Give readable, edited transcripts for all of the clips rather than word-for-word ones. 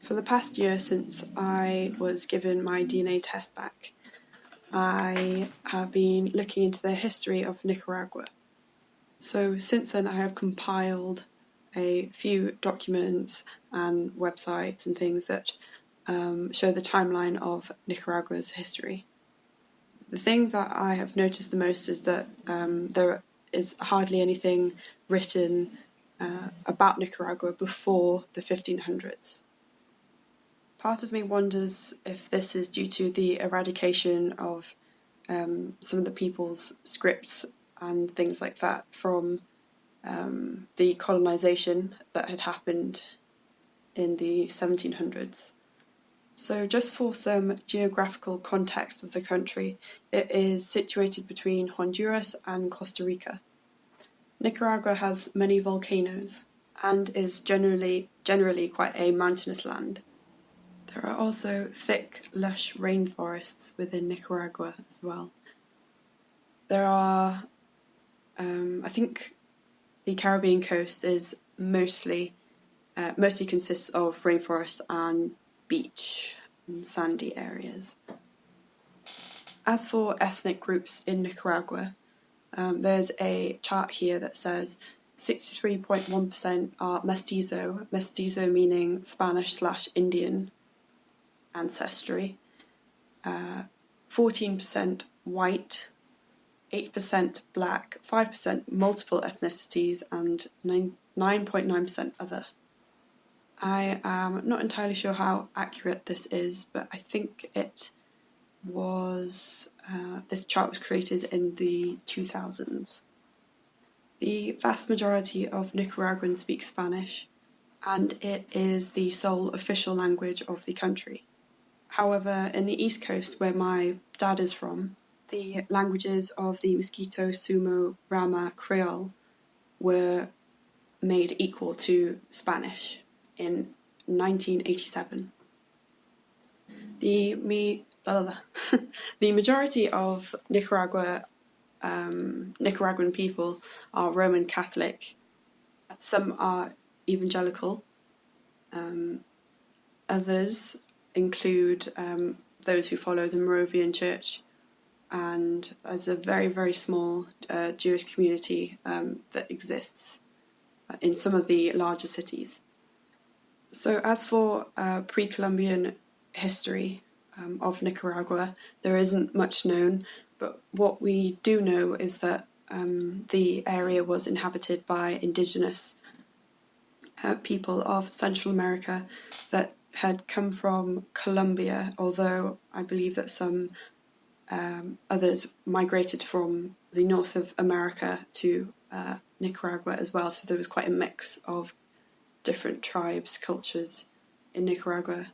For the past year since I was given my DNA test back, I have been looking into the history of Nicaragua. So since then I have compiled a few documents and websites and things that show the timeline of Nicaragua's history. The thing that I have noticed the most is that there is hardly anything written about Nicaragua before the 1500s. Part of me wonders if this is due to the eradication of some of the people's scripts and things like that from the colonization that had happened in the 1700s. So just for some geographical context of the country, it is situated between Honduras and Costa Rica. Nicaragua has many volcanoes and is generally quite a mountainous land. There are also thick, lush rainforests within Nicaragua as well. There are, I think the Caribbean coast is mostly consists of rainforest and beach and sandy areas. As for ethnic groups in Nicaragua, there's a chart here that says 63.1% are mestizo meaning Spanish/Indian ancestry, 14% white, 8% black, 5% multiple ethnicities, and 9.9% other. I am not entirely sure how accurate this is, but I think it was, this chart was created in the 2000s. The vast majority of Nicaraguans speak Spanish, and it is the sole official language of the country. However, in the East Coast, where my dad is from, the languages of the Mosquito, Sumo, Rama, Creole were made equal to Spanish in 1987. The majority of Nicaraguan people are Roman Catholic. Some are evangelical. Others include those who follow the Moravian Church, and there's a very, very small Jewish community that exists in some of the larger cities. So as for pre-Columbian history of Nicaragua, there isn't much known, but what we do know is that the area was inhabited by indigenous people of Central America that had come from Colombia, although I believe that some others migrated from the north of America to Nicaragua as well, so there was quite a mix of different tribes, cultures in Nicaragua.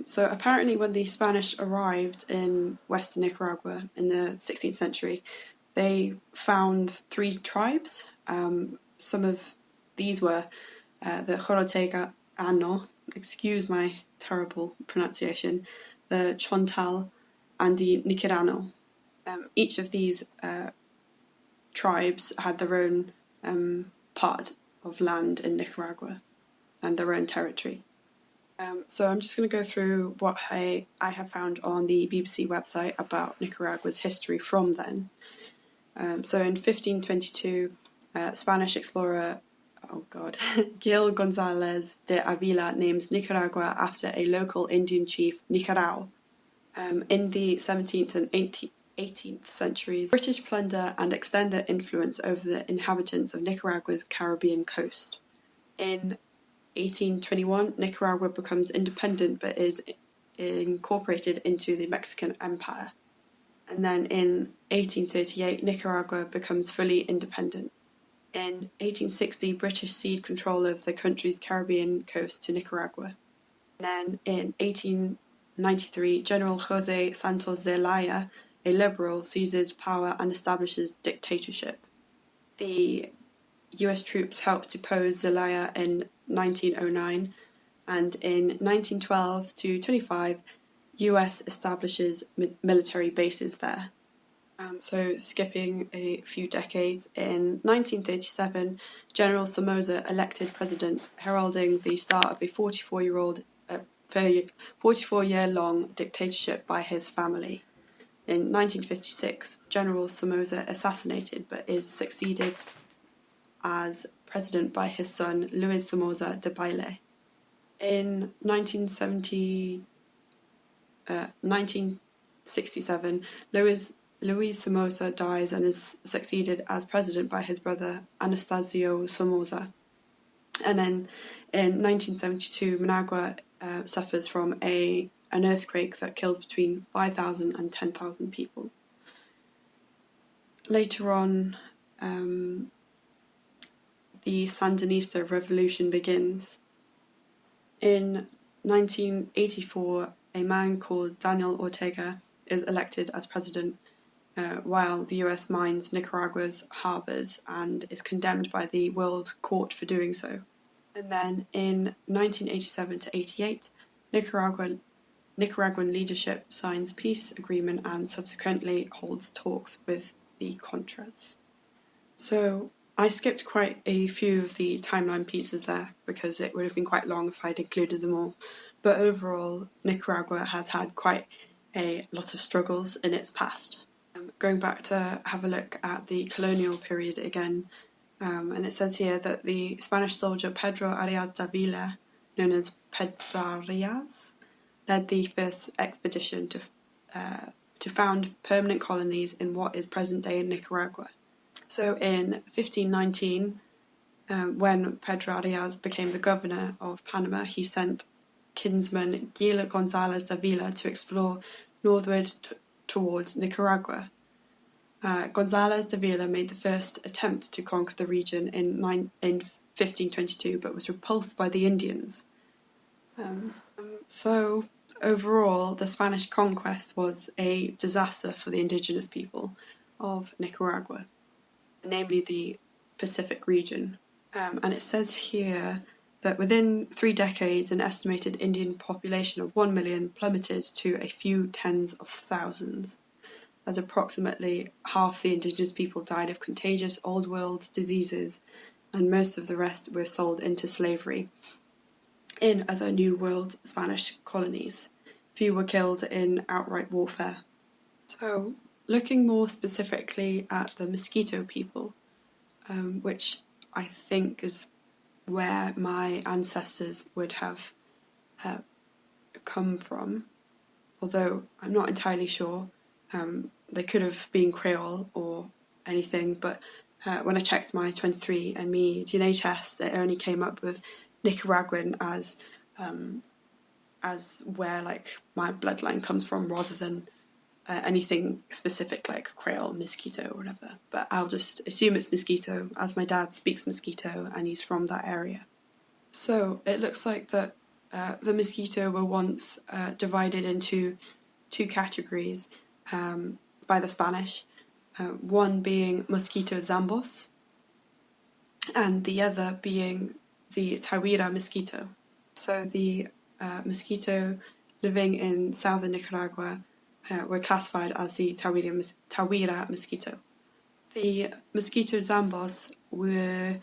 So apparently when the Spanish arrived in western Nicaragua in the 16th century, they found 3 tribes. Some of these were the Jorotegaano, excuse my terrible pronunciation, the Chontal, and the Niquerano. Each of these tribes had their own part of land in Nicaragua and their own territory. So I'm just going to go through what I have found on the BBC website about Nicaragua's history from then. So in 1522, Spanish explorer Gil Gonzalez de Avila names Nicaragua after a local Indian chief, Nicarao. In the 17th and 18th centuries, British plunder and extend their influence over the inhabitants of Nicaragua's Caribbean coast. In 1821, Nicaragua becomes independent but is incorporated into the Mexican Empire. And then in 1838, Nicaragua becomes fully independent. In 1860, British cede control of the country's Caribbean coast to Nicaragua. And then in 1893, General Jose Santos Zelaya, a liberal, seizes power and establishes dictatorship. The US troops helped depose Zelaya in 1909, and in 1912 to 25, US establishes military bases there. So skipping a few decades, in 1937, General Somoza elected president, heralding the start of a 44-year-long dictatorship by his family. In 1956, General Somoza assassinated, but is succeeded as president by his son Luis Somoza Debayle. In 1967, Luis Somoza dies and is succeeded as president by his brother Anastasio Somoza. And then in 1972, Managua suffers from an earthquake that kills between 5,000 and 10,000 people. Later on, the Sandinista revolution begins. In 1984, a man called Daniel Ortega is elected as president, while the US mines Nicaragua's harbors and is condemned by the World Court for doing so. And then in 1987 to 88, Nicaraguan leadership signs peace agreement and subsequently holds talks with the Contras. So I skipped quite a few of the timeline pieces there because it would have been quite long if I'd included them all. But overall, Nicaragua has had quite a lot of struggles in its past. Going back to have a look at the colonial period again, and it says here that the Spanish soldier Pedro Arias Davila, known as Pedro Arias, led the first expedition to found permanent colonies in what is present-day Nicaragua. So in 1519, when Pedro Arias became the governor of Panama, he sent kinsman Gil Gonzalez Davila to explore northward towards Nicaragua. Gonzalez Davila made the first attempt to conquer the region in 1522, but was repulsed by the Indians. So overall, the Spanish conquest was a disaster for the indigenous people of Nicaragua, namely the Pacific region. And it says here that within 3 decades, an estimated Indian population of 1 million plummeted to a few tens of thousands, as approximately half the indigenous people died of contagious old world diseases, and most of the rest were sold into slavery in other New World Spanish colonies. Few were killed in outright warfare. So, looking more specifically at the Mosquito people, which I think is where my ancestors would have come from, although I'm not entirely sure. They could have been Creole or anything, but when I checked my 23andMe DNA test, it only came up with Nicaraguan as where like my bloodline comes from, rather than anything specific like Creole, Mosquito, or whatever. But I'll just assume it's Mosquito, as my dad speaks Mosquito and he's from that area. So it looks like that the Mosquito were once divided into 2 categories by the Spanish, one being Mosquito Zambos and the other being the Tawira mosquito. So the mosquito living in southern Nicaragua were classified as the Tawira mosquito. The Mosquito Zambos were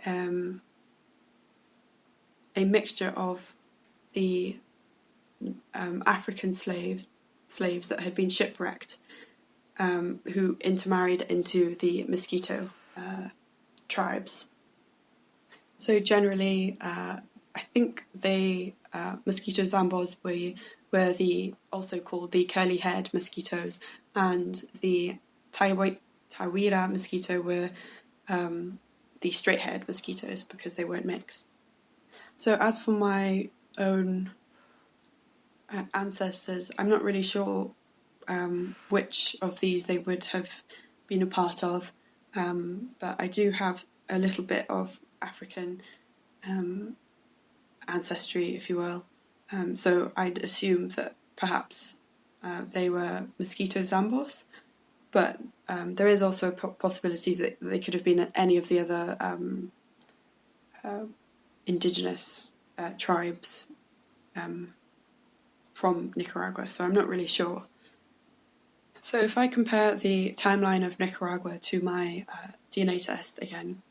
a mixture of the African slaves that had been shipwrecked, who intermarried into the Mosquito tribes. So generally, I think the Mosquito Zambos were also called the curly-haired mosquitoes, and the Tawira mosquito were the straight-haired mosquitoes because they weren't mixed. So as for my own ancestors, I'm not really sure which of these they would have been a part of, but I do have a little bit of African ancestry, if you will. So I'd assume that perhaps they were Mosquito Zambos, but there is also a possibility that they could have been any of the other indigenous tribes from Nicaragua, so I'm not really sure. So if I compare the timeline of Nicaragua to my DNA test again,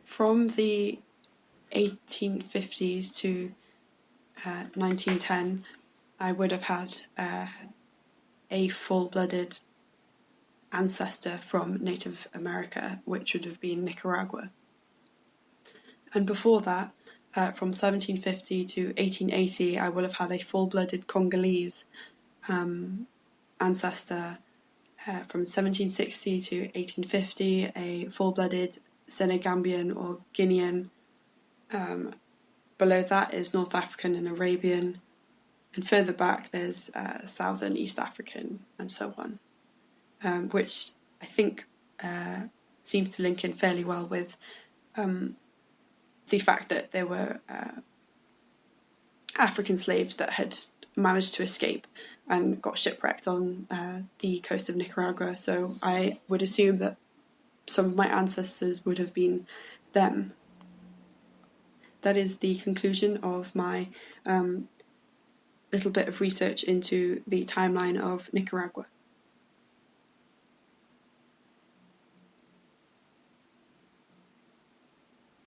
from the 1850s to 1910, I would have had a full-blooded ancestor from Native America, which would have been Nicaragua. And before that, from 1750 to 1880, I would have had a full-blooded Congolese ancestor. From 1760 to 1850, a full-blooded Senegambian or Guinean. Below that is North African and Arabian. And further back, there's Southern East African, and so on, which I think seems to link in fairly well with the fact that there were African slaves that had managed to escape and got shipwrecked on the coast of Nicaragua. So I would assume that some of my ancestors would have been them. That is the conclusion of my little bit of research into the timeline of Nicaragua.